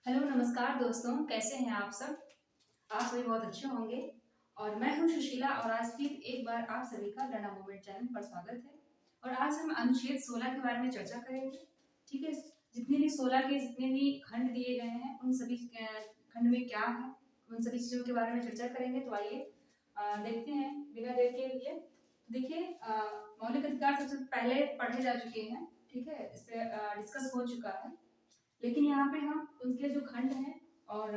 Hello नमस्कार दोस्तों, कैसे हैं आप सब। आप सभी बहुत अच्छे होंगे। और मैं हूं सुशीला और आज फिर एक बार आप सभी का लर्न मूवमेंट चैनल पर स्वागत है। और आज हम अनुच्छेद 16 के बारे में चर्चा करेंगे। ठीक है, जितने भी 16 के जितने भी खंड दिए गए हैं उन सभी खंड में क्या है, उन सभी चीजों के बारे में चर्चा करेंगे। तो आइए देखते हैं बिना देर के लिए। देखिए, मौलिक अधिकार सबसे पहले पढ़े जा चुके हैं। ठीक है, इस पे डिस्कस हो चुका है। लेकिन यहाँ पे हम उनके जो खंड हैं और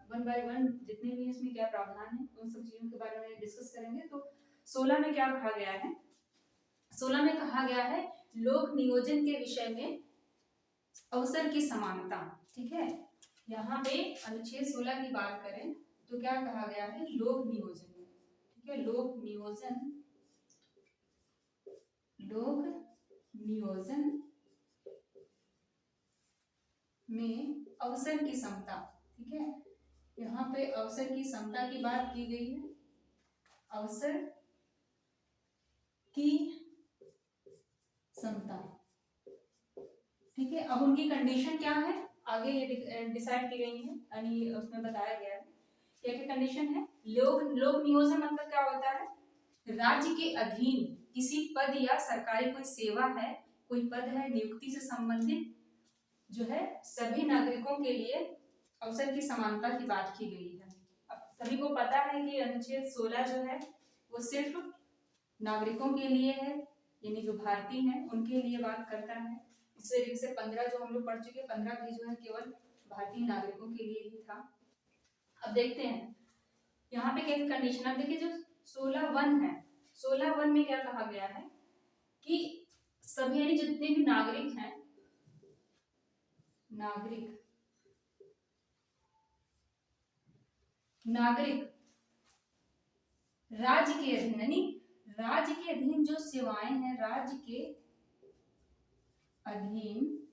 वन बाय वन जितने भी इसमें क्या प्रावधान है उन सब चीजों के बारे में डिस्कस करेंगे। तो 16 में क्या कहा गया है। 16 में कहा गया है लोक नियोजन के विषय में अवसर की समानता। ठीक है, यहाँ पे अनुच्छेद 16 की बात करें तो क्या कहा गया है, लोक नियोजन। ठीक है, लोक नियोजन में अवसर की समता। ठीक है, यहाँ पे अवसर की समता की बात की गई है। अवसर की समता। ठीक है, अब उनकी कंडीशन क्या है आगे ये डिसाइड की गई है, यानी उसमें बताया गया है क्या क्या कंडीशन है। लोक नियोजन मतलब क्या होता है, राज्य के अधीन किसी पद या सरकारी कोई सेवा है, कोई पद है, नियुक्ति से संबंधित जो है सभी नागरिकों के लिए अवसर की समानता की बात की गई है। अब सभी को पता है कि अनुच्छेद 16 जो है वो सिर्फ नागरिकों के लिए है, यानी जो भारतीय हैं उनके लिए बात करता है। इस तरीके से 15 जो हम लोग पढ़ चुके, 15 भी जो है केवल भारतीय नागरिकों के लिए ही था। अब देखते हैं यहाँ पे क्या कंडीशन। अब देखिए जो 16(1) है, 16(1) में क्या कहा गया है कि सभी यानी जितने भी नागरिक हैं, नागरिक राज्य के अधीन, यानी राज्य के अधीन जो सेवाएं हैं, राज्य के अधीन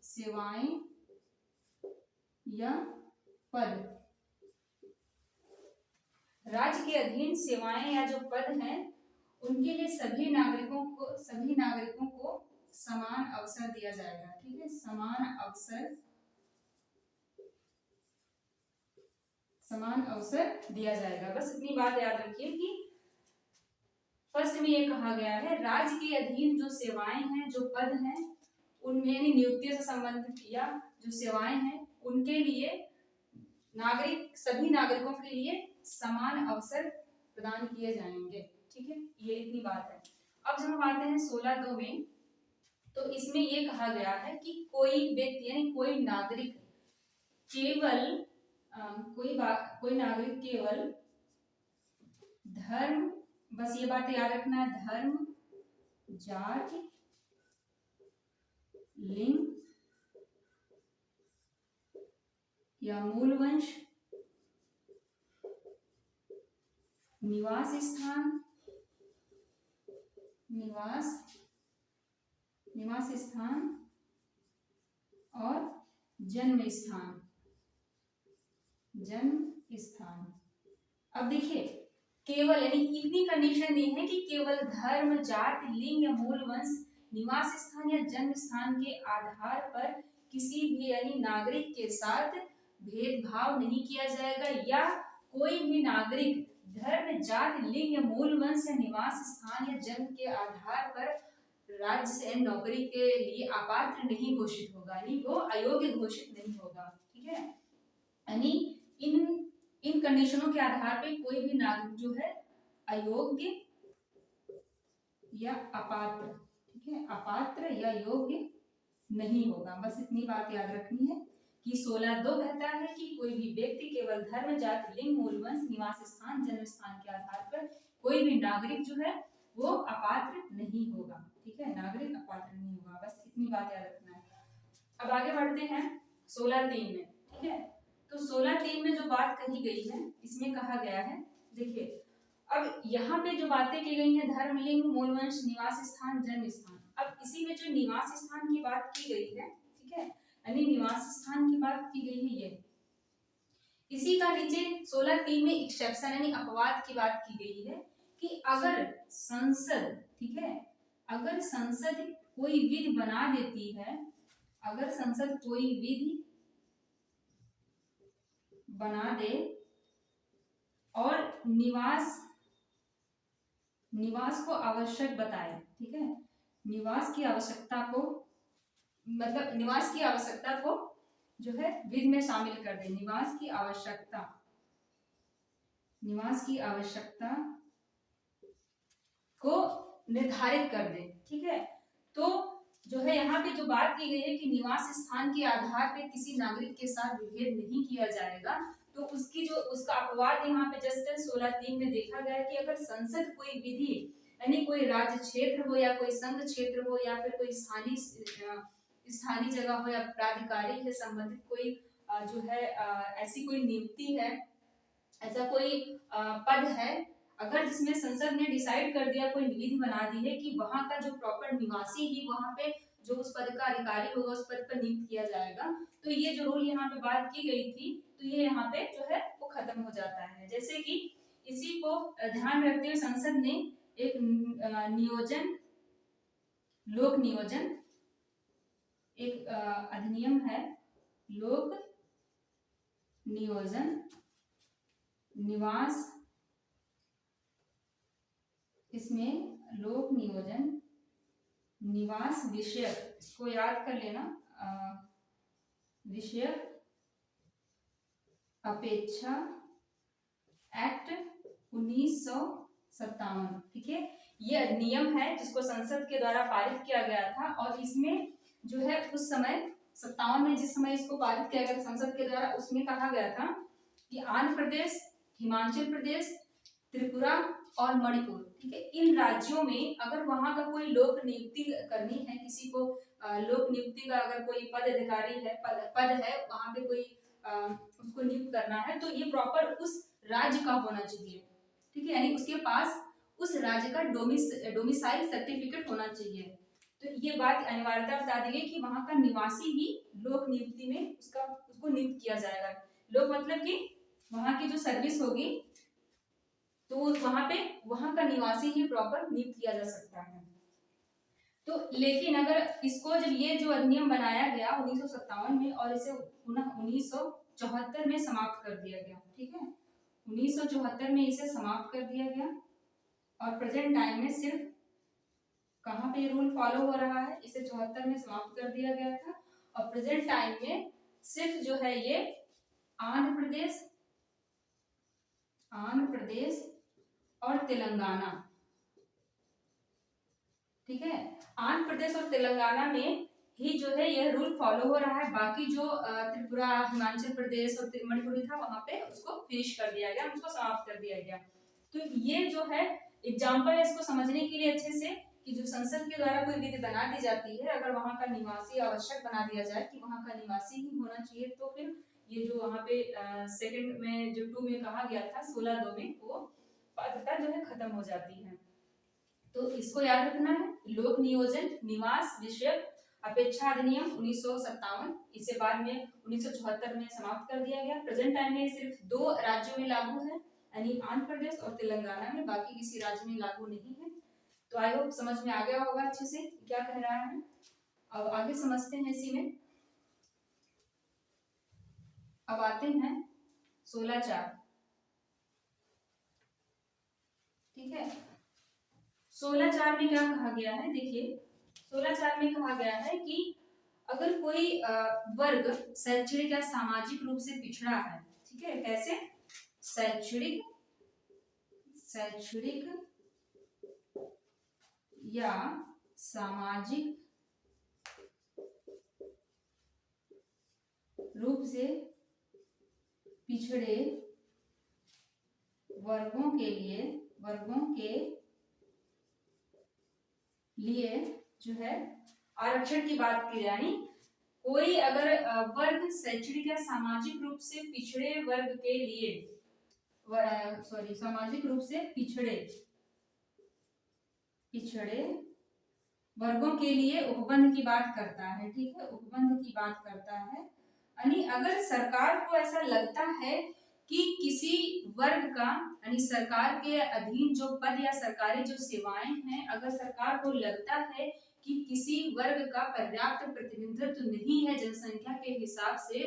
सेवाएं या पद, राज्य के अधीन सेवाएं या जो पद हैं उनके लिए सभी नागरिकों को समान अवसर दिया जाएगा। ठीक है, समान अवसर दिया जाएगा। बस इतनी बात याद रखिए कि फर्स्ट में ये कहा गया है राज्य के अधीन जो सेवाएं हैं, जो पद हैं, उनमें यानी नियुक्ति से संबंधित या जो सेवाएं हैं उनके लिए सभी नागरिकों के लिए समान अवसर प्रदान किए जाएंगे। ठीक है, ये इतनी बात है। अब जब हम आते हैं 16(2) में, तो इसमें ये कहा गया है कि कोई व्यक्ति यानी कोई नागरिक केवल धर्म, बस ये बात याद रखना है, धर्म, जाति, लिंग या मूल वंश, निवास स्थान और जन्म स्थान। अब देखिए केवल यानी इतनी कंडीशन दी है कि केवल धर्म, जाति, लिंग या मूल वंश, निवास स्थान या जन्म स्थान के आधार पर किसी भी यानी नागरिक के साथ भेदभाव नहीं किया जाएगा, या कोई भी नागरिक धर्म, जाति, लिंग या मूल वंश या निवास स्थान या जन्म के आधार पर राज्य से नौकरी के लिए अपात्र नहीं घोषित होगा, यानी वो अयोग्य घोषित नहीं होगा। ठीक है, यानी इन कंडीशनों के आधार पे कोई भी नागरिक जो है अयोग्य या अपात्र, ठीक है, अपात्र या योग्य नहीं होगा। बस इतनी बात याद रखनी है कि 16(2) कहता है कि कोई भी व्यक्ति केवल धर्म, जाति, लिंग, मूल वंश, निवास स्थान, जन्म स्थान के आधार पर कोई भी नागरिक जो है वो अपात्र नहीं होगा। ठीक है, नागरिक अपात्र नहीं होगा, बस इतनी बात याद रखना है। अब आगे बढ़ते हैं 16(3) में। ठीक है, तो 16(3) में जो बात कही गई है इसमें कहा गया है, देखिए अब यहाँ पे जो बातें की गई हैं, धर्म, लिंग, मूल वंश, निवास स्थान, जन्म स्थान, अब इसी में जो निवास स्थान की बात की गई है, ठीक है, यानी निवास स्थान की बात की गई है, ये इसी का नीचे 16(3) में एक्सेप्शन यानी अपवाद की बात की गई है कि अगर संसद, ठीक है, अगर संसद कोई विधि बना देती है अगर संसद कोई विधि बना दे और निवास को आवश्यक बताए, ठीक है, निवास की आवश्यकता को, मतलब निवास की आवश्यकता को जो है विधि में शामिल कर दे, निवास की आवश्यकता को निर्धारित कर दे, ठीक है। तो जो है यहाँ पे जो बात की गई है कि निवास स्थान के आधार पे किसी नागरिक के साथ विभेद नहीं किया जाएगा, तो उसकी जो उसका अपवाद यहाँ पे जस्ट 16(3) में देखा गया है कि अगर संसद कोई विधि, यानी कोई राज्य क्षेत्र हो या कोई संघ क्षेत्र हो या फिर कोई स्थानीय जगह हो या प्राधिकारी से संबंधित कोई जो है ऐसी कोई नियुक्ति है, ऐसा कोई पद है, अगर जिसमें संसद ने डिसाइड कर दिया, कोई विधि बना दी है कि वहां का जो प्रॉपर निवासी ही वहां पे जो उस पद का अधिकारी होगा उस पद पर नियुक्त किया जाएगा, तो ये जो रूल यहाँ पे बात की गई थी, तो ये यहाँ पे जो है वो खत्म हो जाता है। जैसे कि इसी को ध्यान रखते हुए संसद ने एक लोक नियोजन एक अधिनियम है, लोक नियोजन निवास, इसमें लोक नियोजन निवास विषयक, इसको याद कर लेना, विषयक अपेक्षा एक्ट 1957, ठीक है। ये अधिनियम है जिसको संसद के द्वारा पारित किया गया था, और इसमें जो है उस समय 57 में जिस समय इसको पारित किया गया था संसद के द्वारा, उसमें कहा गया था कि आंध्र प्रदेश, हिमाचल प्रदेश, त्रिपुरा और मणिपुर, ठीक है, इन राज्यों में अगर वहां का कोई लोक नियुक्ति करनी है, किसी को लोक नियुक्ति का अगर कोई पद अधिकारी है, पद है वहां पे कोई उसको नियुक्त करना है, तो ये प्रॉपर उस राज्य का होना चाहिए, ठीक है, यानी उसके पास उस राज्य का डोमिसाइल सर्टिफिकेट होना चाहिए। तो ये बात अनिवार्यता बता दी गई कि वहां का निवासी ही लोक नियुक्ति में उसको नियुक्त किया जाएगा। लोक मतलब कि वहां की जो सर्विस होगी तो वहां का निवासी ही प्रॉपर नियुक्त किया जा सकता है। तो लेकिन अगर इसको जब ये जो अधिनियम बनाया गया 1957 में और इसे पुनः 1974 में समाप्त कर दिया गया, ठीक है, 1974 में इसे समाप्त कर दिया गया, और प्रेजेंट टाइम में सिर्फ कहाँ पे रूल फॉलो हो रहा है, इसे 74 में समाप्त कर दिया गया था, और प्रेजेंट टाइम में सिर्फ जो है ये आंध्र प्रदेश और तेलंगाना, ठीक है, आंध्र प्रदेश और तेलंगाना में ही जो है यह रूल फॉलो हो रहा है, बाकी जो त्रिपुरा, हिमाचल प्रदेश और मणिपुर था वहां पे उसको फिनिश कर दिया गया, उसको समाप्त कर दिया गया। तो ये जो है एग्जाम्पल है इसको समझने के लिए अच्छे से, कि जो संसद के द्वारा कोई विधि बना दी जाती है, अगर वहां का निवासी आवश्यक बना दिया जाए कि वहां का निवासी ही होना चाहिए, तो फिर ये जो वहां पे सेकंड में जो 2 में कहा गया था 16(2) में, वो पात्रता जो है खत्म हो जाती है। तो इसको याद रखना है, लोक नियोजन निवास विषयक अपेक्षा अधिनियम 1957, इसे बाद में 1974 में समाप्त कर दिया गया। प्रेजेंट टाइम में सिर्फ 2 राज्यों में लागू है, यानी आंध्र प्रदेश और तेलंगाना में, बाकी किसी राज्य में लागू नहीं है। तो आई होप समझ में आ गया होगा अच्छे से क्या कह रहा है। अब आगे समझते हैं इसी में। अब आते हैं 16(4), ठीक है। 16(4) में क्या कहा गया है, देखिए 16(4) में कहा गया है कि अगर कोई वर्ग शैक्षणिक या सामाजिक रूप से पिछड़ा है, ठीक है, कैसे, शैक्षणिक या सामाजिक रूप से पिछड़े वर्गों के लिए जो है आरक्षण की बात की, यानी कोई अगर वर्ग शैक्षणिक या सामाजिक रूप से पिछड़े वर्ग के लिए सामाजिक रूप से पिछड़े वर्गों के लिए उपबंध की बात करता है, ठीक है, उपबंध की बात करता है, यानी अगर सरकार को ऐसा लगता है कि किसी वर्ग का, यानी सरकार के अधीन जो पद या सरकारी जो सेवाएं हैं, अगर सरकार को लगता है कि किसी वर्ग का पर्याप्त प्रतिनिधित्व नहीं है जनसंख्या के हिसाब से,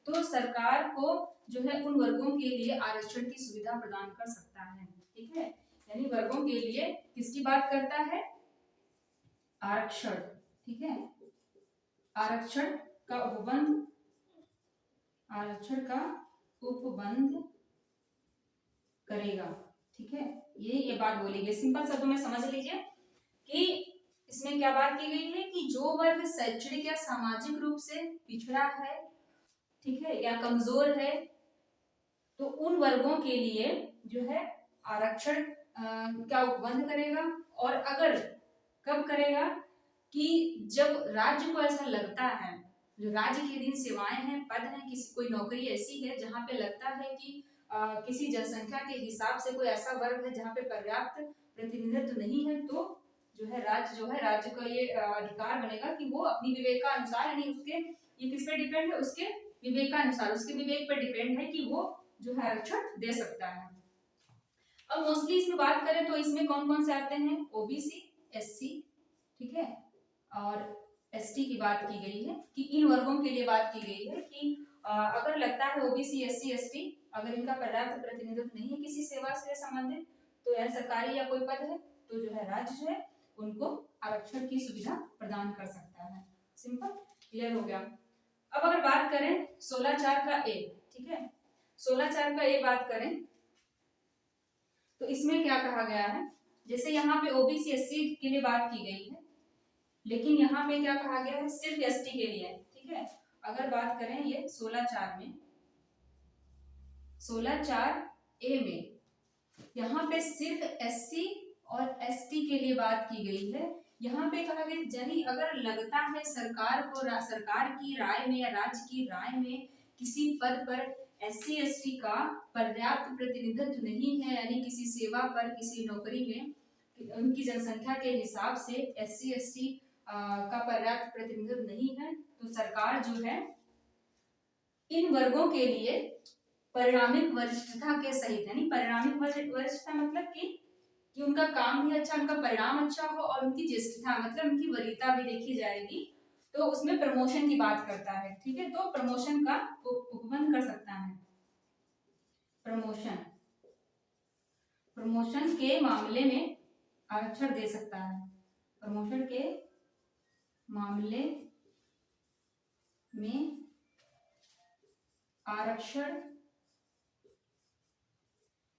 तो सरकार को जो है उन वर्गों के लिए आरक्षण की सुविधा प्रदान कर सकता है। ठीक है, यानी वर्गों के लिए किसकी बात करता है? आरक्षण। ठीक है, आरक्षण का उपबंध, आरक्षण का उपबंध करेगा। ठीक है, ये बात बोली गई। सिंपल शब्दों में समझ लीजिए कि इसमें क्या बात की गई है कि जो वर्ग शैक्षणिक या सामाजिक रूप से पिछड़ा है, ठीक है, या कमजोर है, तो उन वर्गों के लिए जो है आरक्षण का उपबंध करेगा। और अगर कब करेगा? कि जब राज्य को ऐसा लगता है, जो राज्य के अधीन सेवाएं हैं, पद हैं, किसी कोई नौकरी ऐसी है जहां पे लगता है कि किसी जनसंख्या के हिसाब से कोई ऐसा वर्ग है जहां पे पर्याप्त प्रतिनिधित्व नहीं है, तो जो है राज्य का ये अधिकार बनेगा कि वो अपनी विवेकानुसार, यानी उसके, ये किस पे डिपेंड है? उसके विवेकानुसार, उसके विवेक पर डिपेंड है कि वो जो है आरक्षण दे सकता है। अब मोस्टली इसमें बात करें तो इसमें कौन कौन से आते हैं? ओबीसी, एससी, ठीक है, और एसटी की बात की गई है कि इन वर्गों के लिए बात की गई है कि अगर लगता है ओबीसी, एससी, एसटी अगर इनका पर्याप्त प्रतिनिधित्व नहीं है किसी सेवा से संबंधित, तो या सरकारी या कोई पद है, तो जो है राज्य जो है उनको आरक्षण की सुविधा प्रदान कर सकता है। सिंपल, क्लियर हो गया। अब अगर बात करें 16(4) का ए, ठीक है, 16(4) का ए बात करें तो इसमें क्या कहा गया है? जैसे यहाँ पे ओबीसी, एससी के लिए बात की गई है, लेकिन यहाँ पे क्या कहा गया है? सिर्फ एसटी के लिए। ठीक है, अगर बात करें ये 16(4) में, 16(4) ए में, यहाँ पे सिर्फ एससी और एसटी के लिए बात की गई है। यहाँ पे कहा गया यानी अगर लगता है सरकार को, सरकार की राय में या राज्य की राय में किसी पद पर एससी एसटी का पर्याप्त प्रतिनिधित्व नहीं है, यानी किसी सेवा पर, किसी नौकरी में उनकी जनसंख्या के हिसाब से एससी एसटी का पर्याप्त प्रतिनिधित्व नहीं है, तो सरकार जो है इन वर्गों के लिए परिणामिक वरिष्ठता के सहित, यानी परिणामिक वरिष्ठता मतलब कि उनका काम भी अच्छा, उनका परिणाम अच्छा हो और उनकी ज्येष्ठता मतलब उनकी वरीयता भी देखी जाएगी, तो उसमें प्रमोशन की बात करता है। ठीक है, तो प्रमोशन का उपबंध कर सकता है। प्रमोशन के मामले में आरक्षण दे सकता है। प्रमोशन के मामले में आरक्षण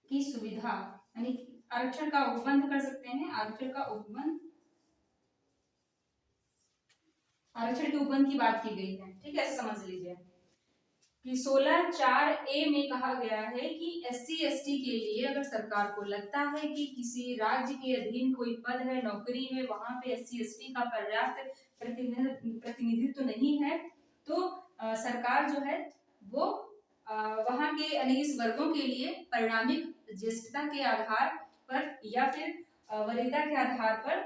की सुविधा, यानी आरक्षण का उपबंध कर सकते हैं। आरक्षण का उपबंध, आरक्षण के उपबंध की बात की गई है। ठीक है, ऐसे समझ लीजिए कि 16(4) ए में कहा गया है कि एससी एसटी के लिए अगर सरकार को लगता है कि किसी राज्य के अधीन कोई पद है, नौकरी है, वहां पे एससी एसटी का पर्याप्त प्रतिनिधित्व नहीं है, तो सरकार जो है वो वहां के यानी इस वर्गों के लिए परिणामिक ज्येष्ठता के आधार पर या फिर वरीयता के आधार पर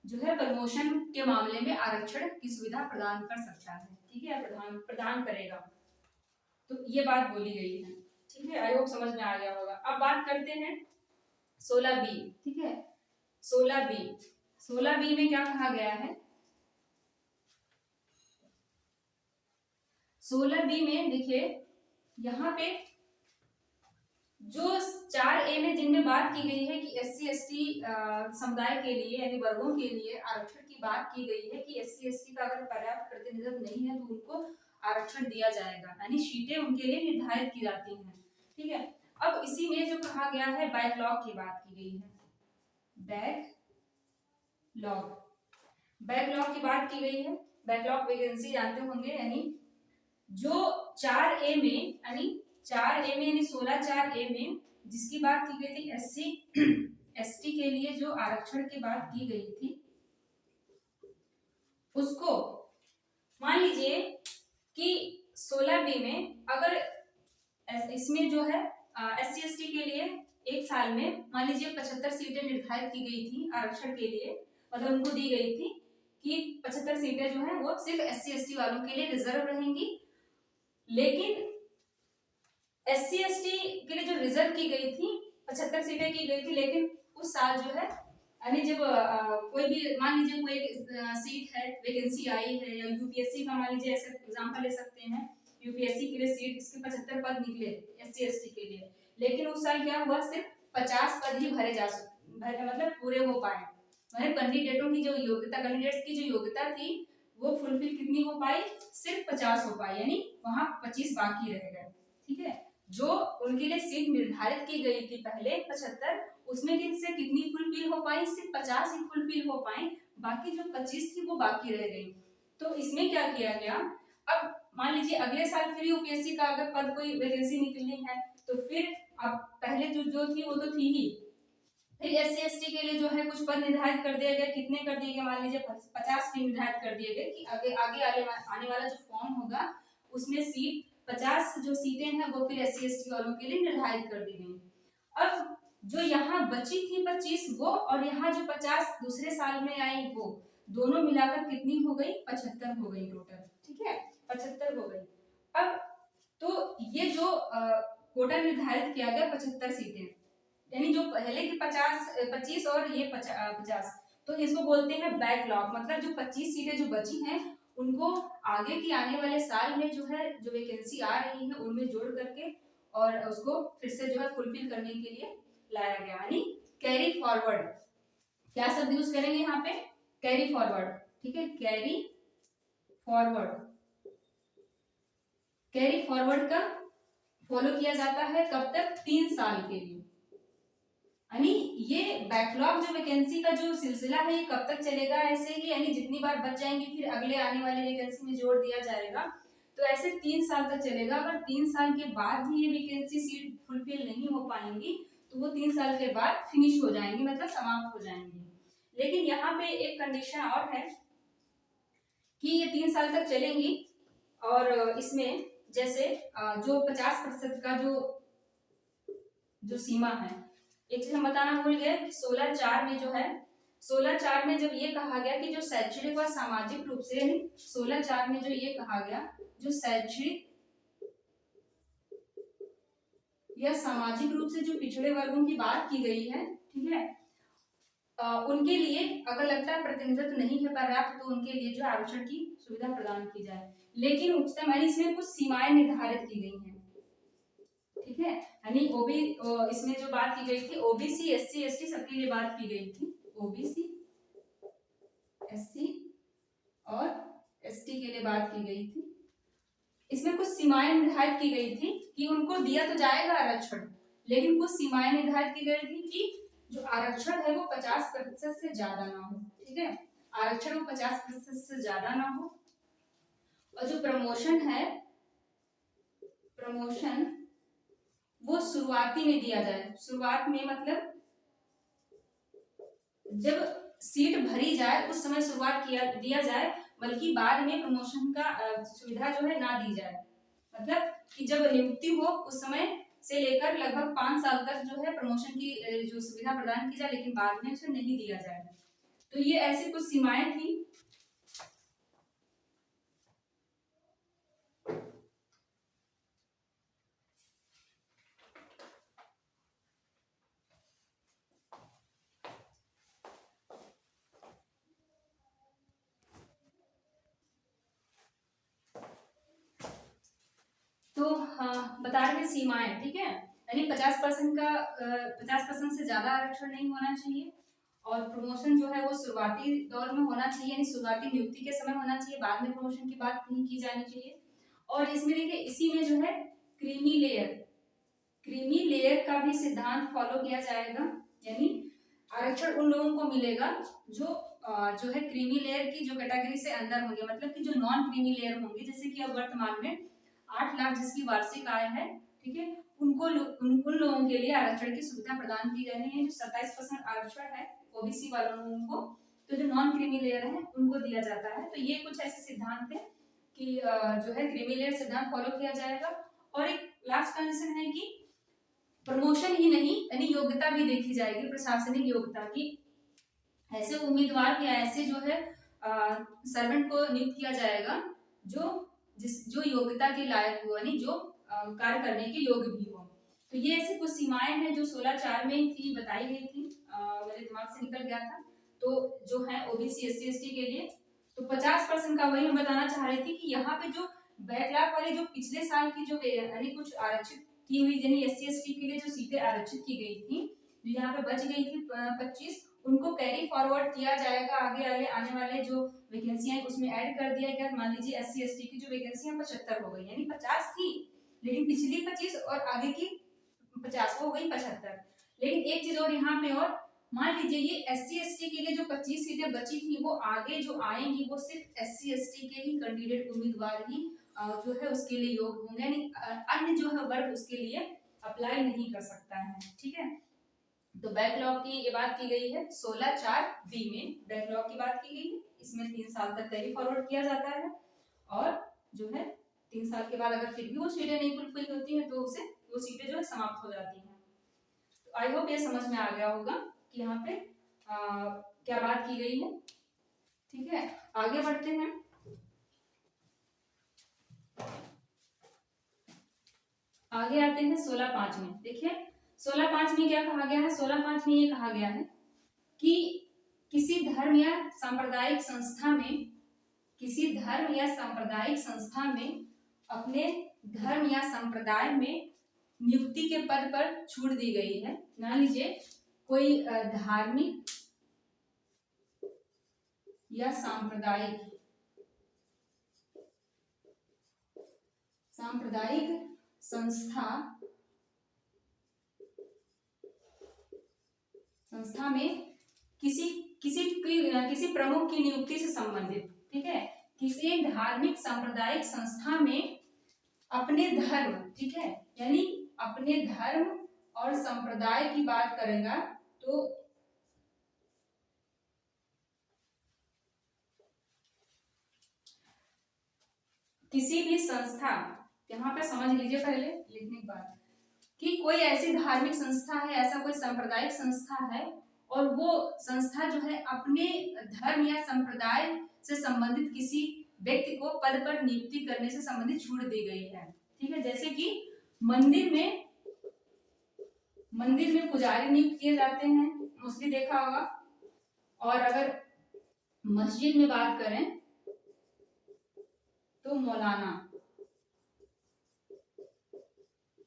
जो है प्रमोशन के मामले में आरक्षण की सुविधा प्रदान कर सकता है। ठीक है, प्रदान करेगा। तो ये बात बोली गई है। ठीक है, आई होप समझ में आ गया होगा। अब बात करते हैं 16(b). ठीक है, 16(b) में क्या कहा गया है? 16(b) में देखिए यहाँ पे जो 4(a) में जिनमें बात की गई है कि एससी एसटी समुदाय के लिए यानी वर्गों के लिए आरक्षण की बात की गई है कि एससी एसटी का अगर पर्याप्त प्रतिनिधित्व नहीं है तो उनको आरक्षण दिया जाएगा, यानी सीटें उनके लिए निर्धारित की जाती हैं। ठीक है, अब इसी में जो कहा गया है बैकलॉग की बात की गई है। बैकलॉग की बात की गई है। बैकलॉग वैकेंसी जानते होंगे, यानी जो 4(a) में, यानी 4(a) में यानी 16(4) में जिसकी बात की गई थी एससी एसटी के लिए जो आरक्षण की बात की गई थी, उसको मान लीजिए कि 16(b) में अगर इसमें जो है एससी एसटी के लिए एक साल में मान लीजिए 75 सीटें निर्धारित की गई थी आरक्षण के लिए, मतलब उनको दी गई थी कि 75 सीटें जो है वो सिर्फ एससी एसटी वालों के लिए रिजर्व रहेंगी, लेकिन एससी एसटी के लिए जो रिजर्व की गई थी 75 सीटें की गई थी, लेकिन उस साल जो है यानी जब कोई भी मान लीजिए कोई एक सीट है, वैकेंसी आई है, या यूपीएससी का मान लीजिए ऐसे एग्जांपल ले सकते हैं, यूपीएससी के लिए सीट इसके 75 पद निकले एससी एसटी के लिए, लेकिन उस साल क्या हुआ, सिर्फ 50 पद ही भरे मतलब पूरे हो पाए, मतलब कैंडिडेटों की जो योग्यता, कैंडिडेट्स की जो योग्यता थी वो फुलफिल कितनी हो पाई, सिर्फ 50 हो पाई, यानी वहां 25 बाकी रह गए। ठीक है, जो उनके लिए सीट निर्धारित की गई थी पहले 75, उसमें से कितनी फुलफिल हो पाई, सिर्फ 50 ही फुलफिल हो पाई, बाकी जो 25 थी वो बाकी रह गई। तो इसमें क्या किया गया, अब मान लीजिए अगले साल फिर यूपीएससी का अगर पद कोई वैकेंसी निकलनी है तो फिर अब पहले जो थी वो तो थी ही, फिर एससी एसटी के लिए जो है कुछ पद निर्धारित कर दिए गए, कितने कर दिए गए, मान लीजिए 50 निर्धारित कर दिए गए कि आगे आगे आने वाला जो फॉर्म होगा उसमें सीट 50 जो सीटें हैं वो फिर एससी एसटी वालों के लिए निर्धारित कर दी गई। अब जो यहाँ बची थी 25 वो, और यहाँ जो 50 दूसरे साल में आई वो, दोनों मिलाकर कितनी हो गई, 75 हो गई टोटल। ठीक है, 75 हो गई। अब तो ये जो कोटा निर्धारित किया गया 75 सीटें, यानी जो पहले की 25 और ये 50, तो इसको बोलते हैं बैकलॉग, मतलब जो 25 सीटें जो बची हैं उनको आगे की आने वाले साल में जो है जो वैकेंसी आ रही है उनमें जोड़ करके और उसको फिर से जो है फुलफिल करने के लिए लाया गया, यानी कैरी फॉरवर्ड। क्या शब्द यूज करेंगे यहाँ पे, कैरी फॉरवर्ड। ठीक है, कैरी फॉरवर्ड, कैरी फॉरवर्ड का फॉलो किया जाता है कब तक, 3 साल के लिए। यानी ये बैकलॉग जो वैकेंसी का जो सिलसिला है ये कब तक चलेगा, ऐसे ही, यानी जितनी बार बच जाएंगे फिर अगले आने वाले वैकेंसी में जोड़ दिया जाएगा, तो ऐसे 3 साल तक चलेगा। अगर 3 साल के बाद भी ये वैकेंसी सीट फुलफिल नहीं हो पाएंगी तो वो 3 साल के बाद फिनिश हो जाएंगी, मतलब समाप्त हो जाएंगी। लेकिन यहाँ पे एक कंडीशन और है कि ये 3 साल तक चलेंगी, और इसमें जैसे जो 50% का जो सीमा है, एक चीज हम बताना भूल गए कि 16(4) में जो है, 16(4) में जब ये कहा गया कि जो शैक्षणिक व सामाजिक रूप से, यानी 16(4) में जो ये कहा गया जो शैक्षणिक या सामाजिक रूप से जो पिछड़े वर्गों की बात की गई है, ठीक है, उनके लिए अगर लगता है प्रतिनिधित्व नहीं है पर्याप्त तो उनके लिए जो आरक्षण की सुविधा प्रदान की जाए, लेकिन उच्चतम यानी इसमें कुछ सीमाएं निर्धारित की गई हैं। ठीक है, यानी ओबी इसमें जो बात की गई थी ओबीसी एससी एसटी सबके लिए बात की गई थी, ओबीसी एससी और एसटी के लिए बात की गई थी। इसमें कुछ सीमाएं निर्धारित की गई थी कि उनको दिया तो जाएगा आरक्षण, लेकिन कुछ सीमाएं निर्धारित की गई थी कि जो आरक्षण है वो 50% से ज्यादा ना हो। ठीक है, आरक्षण वो 50% से ज्यादा ना हो, और जो प्रमोशन है, प्रमोशन वो शुरुआती में दिया जाए। शुरुआत में मतलब जब सीट भरी जाए उस समय शुरुआत दिया जाए, बल्कि बाद में प्रमोशन का सुविधा जो है ना दी जाए। मतलब कि जब नियुक्ति हो उस समय से लेकर लगभग 5 साल तक जो है प्रमोशन की जो सुविधा प्रदान की जाए, लेकिन बाद में उसे नहीं दिया जाए। तो ये ऐसी कुछ सीमाएं थी। तो बता रहे सीमाएं, ठीक है, यानी 50% से ज्यादा आरक्षण नहीं होना चाहिए, और प्रमोशन जो है वो शुरुआती दौर में होना चाहिए, यानी शुरुआती नियुक्ति के समय होना चाहिए, बाद में प्रमोशन की बात नहीं की जानी चाहिए। और इसमें देखिए इसी में जो है क्रीमी लेयर का भी सिद्धांत फॉलो किया जाएगा, यानी आरक्षण उन लोगों को मिलेगा जो है क्रीमी लेयर की जो कैटेगरी से अंदर होंगे, मतलब कि जो नॉन क्रीमी लेयर होंगे, जैसे कि अब वर्तमान में 8 लाख जिसकी वार्षिक आय है, ठीक है, उन लोगों के लिए आरक्षण की सुविधा प्रदान की जानी है। जो 27% आरक्षण है ओबीसी वालों को, तो जो नॉन क्रीमी लेयर है उनको दिया जाता है। तो ये कुछ ऐसे सिद्धांत है कि जो है क्रीमी लेयर सिद्धांत फॉलो किया जाएगा। और एक लास्ट कंडीशन है कि प्रमोशन ही नहीं, यानी योग्यता भी देखी जाएगी, प्रशासनिक योग्यता की। ऐसे उम्मीदवार या ऐसे जो है सर्वेंट को नियुक्त किया जाएगा जो योग्यता के लायक हो, यानी जो कार्य करने के योग्य भी हो। तो ये ऐसी कुछ सीमाएं हैं जो 16(4) में थी, बताई गई थी। मेरे दिमाग से निकल गया था। तो जो है ओबीसी एससी एसटी के लिए तो 50% का वही मैं बताना चाह रही थी कि यहाँ पे जो बैकलॉग वाले जो पिछले साल की जो यानी कुछ आरक्षित की हुई यानी एससी एसटी के लिए जो सीटें आरक्षित की गई थी, जो यहाँ पे बच गई थी 25, उनको कैरी फॉरवर्ड किया जाएगा आगे आने वाले जो वैकेंसियां है उसमें ऐड कर दिया गया। मान लीजिए एससी एसटी की जो वैकेंसियां 75 हो गई, यानी 50 थी लेकिन पिछली 25 और आगे की 50 हो गई 75। लेकिन एक चीज और यहाँ पे, और मान लीजिए ये एससी एसटी के लिए जो 25 सीटें बची थी वो आगे जो आएंगी वो सिर्फ एससी एसटी के ही कैंडिडेट उम्मीदवार ही जो है उसके लिए योग्य होंगे, यानी अन्य जो है वर्ग उसके लिए अप्लाई नहीं कर सकता है। ठीक है, तो बैकलॉग की ये बात की गई है 16(4)(b) में बैकलॉग की बात की गई है। इसमें 3 साल तक कैरी फॉरवर्ड किया जाता है और जो है 3 साल के बाद अगर फिर भी वो सीटें नहीं फुलफिल होती हैं तो उसे वो सीटें जो है समाप्त हो जाती हैं। तो आई होप ये समझ में आ गया होगा कि यहाँ पे क्या बात की गई है। ठीक है, आगे बढ़ते हैं। आगे आते हैं 16(5) में। देखिए 16(5) में क्या कहा गया है, 16(5) में ये कहा गया है कि किसी धर्म या सांप्रदायिक संस्था में, किसी धर्म या सांप्रदायिक संस्था में अपने धर्म या संप्रदाय में नियुक्ति के पद पर छूट दी गई है। मान लीजिए कोई धार्मिक या सांप्रदायिक संस्था में किसी प्रमुख की नियुक्ति से संबंधित, ठीक है, किसी धार्मिक सांप्रदायिक संस्था में अपने धर्म, ठीक है, यानी अपने धर्म और संप्रदाय की बात करेगा तो किसी भी संस्था, यहाँ पे समझ लीजिए पहले लिखने के बाद कि कोई ऐसी धार्मिक संस्था है, ऐसा कोई सांप्रदायिक संस्था है और वो संस्था जो है अपने धर्म या संप्रदाय से संबंधित किसी व्यक्ति को पद पर नियुक्ति करने से संबंधित छूट दी गई है। ठीक है, जैसे कि मंदिर में पुजारी नियुक्त किए जाते हैं, मोस्टली देखा होगा। और अगर मस्जिद में बात करें तो मौलाना,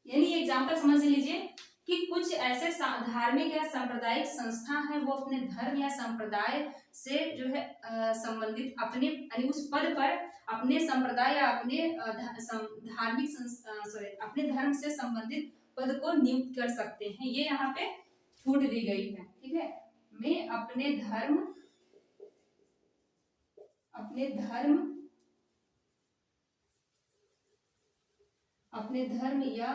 यानी एग्जाम्पल समझ लीजिए कि कुछ ऐसे धार्मिक या सांप्रदायिक संस्था है वो अपने धर्म या संप्रदाय से जो है संबंधित अपने यानी उस पद पर अपने संप्रदाय या अपने धार्मिक अपने धर्म से संबंधित पद को नियुक्त कर सकते हैं। ये यहाँ पे छूट दी गई है। ठीक है, मैं अपने धर्म या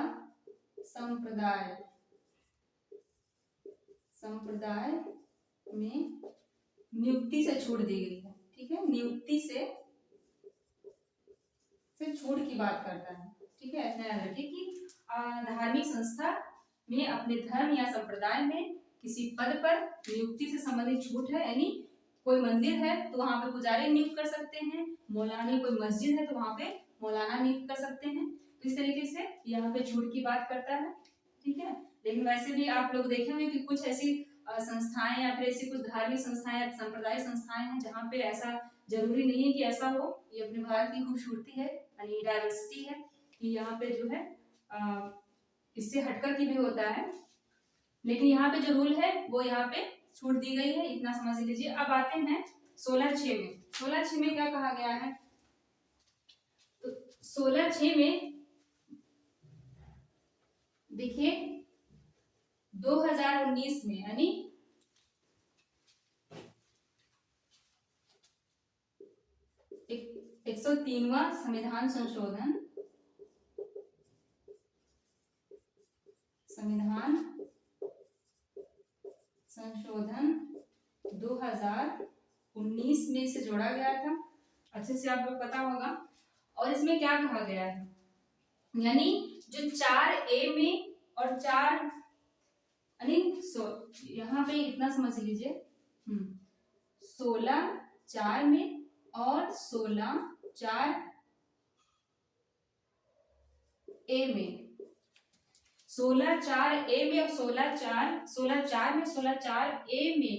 संप्रदाय में नियुक्ति से छूट दी गई है। ठीक है, नियुक्ति से छूट की बात करता है। ठीक है, ऐसा याद रखिए कि धार्मिक संस्था में अपने धर्म या संप्रदाय में किसी पद पर नियुक्ति से संबंधित छूट है, यानी कोई मंदिर है तो वहां पे पुजारी नियुक्त कर सकते हैं, मौलाना, कोई मस्जिद है तो वहां पे मौलाना नियुक्त कर सकते हैं। तो इस तरीके से यहाँ पे छूट की बात करता है। ठीक है, लेकिन वैसे भी आप लोग देखेंगे कि कुछ ऐसी संस्थाएं या फिर ऐसी कुछ धार्मिक संस्थाएं या सांप्रदायिक संस्थाएं हैं जहाँ पे ऐसा जरूरी नहीं है कि ऐसा हो। ये अपने भारत की खूबसूरती है, यानी डाइवर्सिटी है कि यहाँ पे जो है इससे हटकर की भी होता है, लेकिन यहाँ पे जो रूल है वो यहाँ पे छूट दी गई है, इतना समझ लीजिए। अब आते हैं 16(6) में। 16(6) में क्या कहा गया है, तो 16(6) में देखिए 2019 में यानी 103वां संविधान संशोधन 2019 में इसे जोड़ा गया था, अच्छे से आप लोग पता होगा। और इसमें क्या कहा गया है, यानी जो 4A में और 4 यहाँ पे इतना समझ लीजिए 16(4) में और 16(4)A में 16(4)(a) में और 16(4) में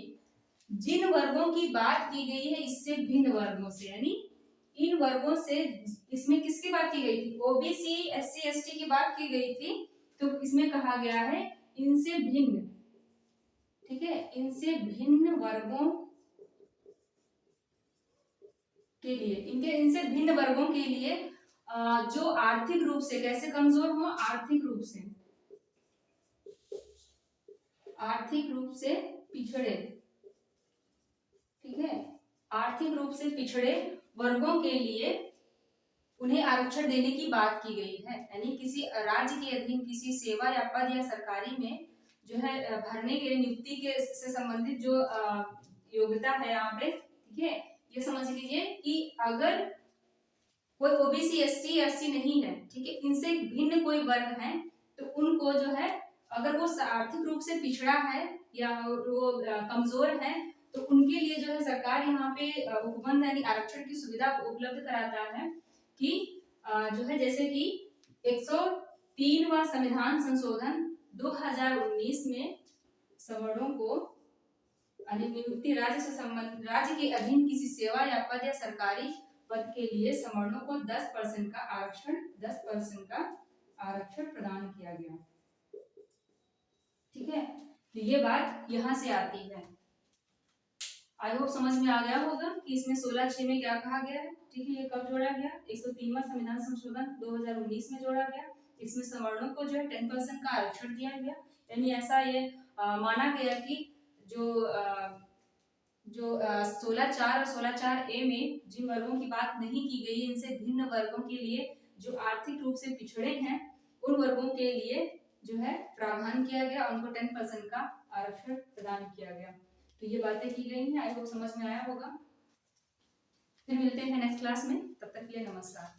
जिन वर्गों की बात की गई है इससे भिन्न वर्गों से, यानी इन वर्गों से, इसमें किसकी बात की गई थी? ओबीसी, एससी, एसटी की बात की गई थी, तो इसमें कहा गया है इनसे भिन्न, ठीक है, इनसे भिन्न वर्गों के लिए, इनसे भिन्न वर्गों के लिए जो आर्थिक रूप से कैसे कमजोर हो, आर्थिक रूप से पिछड़े, ठीक है, आर्थिक रूप से पिछड़े वर्गों के लिए उन्हें आरक्षण देने की बात की गई है। यानी किसी राज्य के अधीन किसी सेवा या पद या सरकारी में जो है भरने के लिए नियुक्ति के से संबंधित जो योग्यता है यहाँ पे, ठीक है, ये समझ लीजिए कि अगर कोई ओबीसी, एसटी, एससी नहीं है, ठीक है, इनसे भिन्न कोई वर्ग है, तो उनको जो है अगर वो आर्थिक रूप से पिछड़ा है या वो कमजोर है, तो उनके लिए जो है सरकार यहाँ पे उपबंध यानी आरक्षण की सुविधा उपलब्ध कराता है कि जो है जैसे कि 103वां संविधान संशोधन 2019 में सवर्णों को नियुक्ति राज्य के अधीन किसी सेवा या पद या सरकारी पद के लिए सवर्णों को 10% का आरक्षण प्रदान किया गया, ठीक है। तो ये बात यहाँ से आती है। आई होप समझ में आ गया होगा कि इसमें 16(6) में क्या कहा गया है, ठीक है। ये कब जोड़ा गया? 103वां संविधान संशोधन 2019 में जोड़ा गया। इसमें सवर्णों को जो है 10% का आरक्षण दिया गया, यानी ऐसा ये माना गया कि जो 16(4) और 16(4)(a) में जिन वर्गों की बात नहीं की गई, इनसे भिन्न वर्गों के लिए जो आर्थिक रूप से पिछड़े हैं, उन वर्गों के लिए जो है प्रावधान किया गया, उनको 10% का आरक्षण प्रदान किया गया। तो ये बातें की गई हैं, आई होप समझ में आया होगा। फिर मिलते हैं नेक्स्ट क्लास में, तब तक के लिए नमस्कार।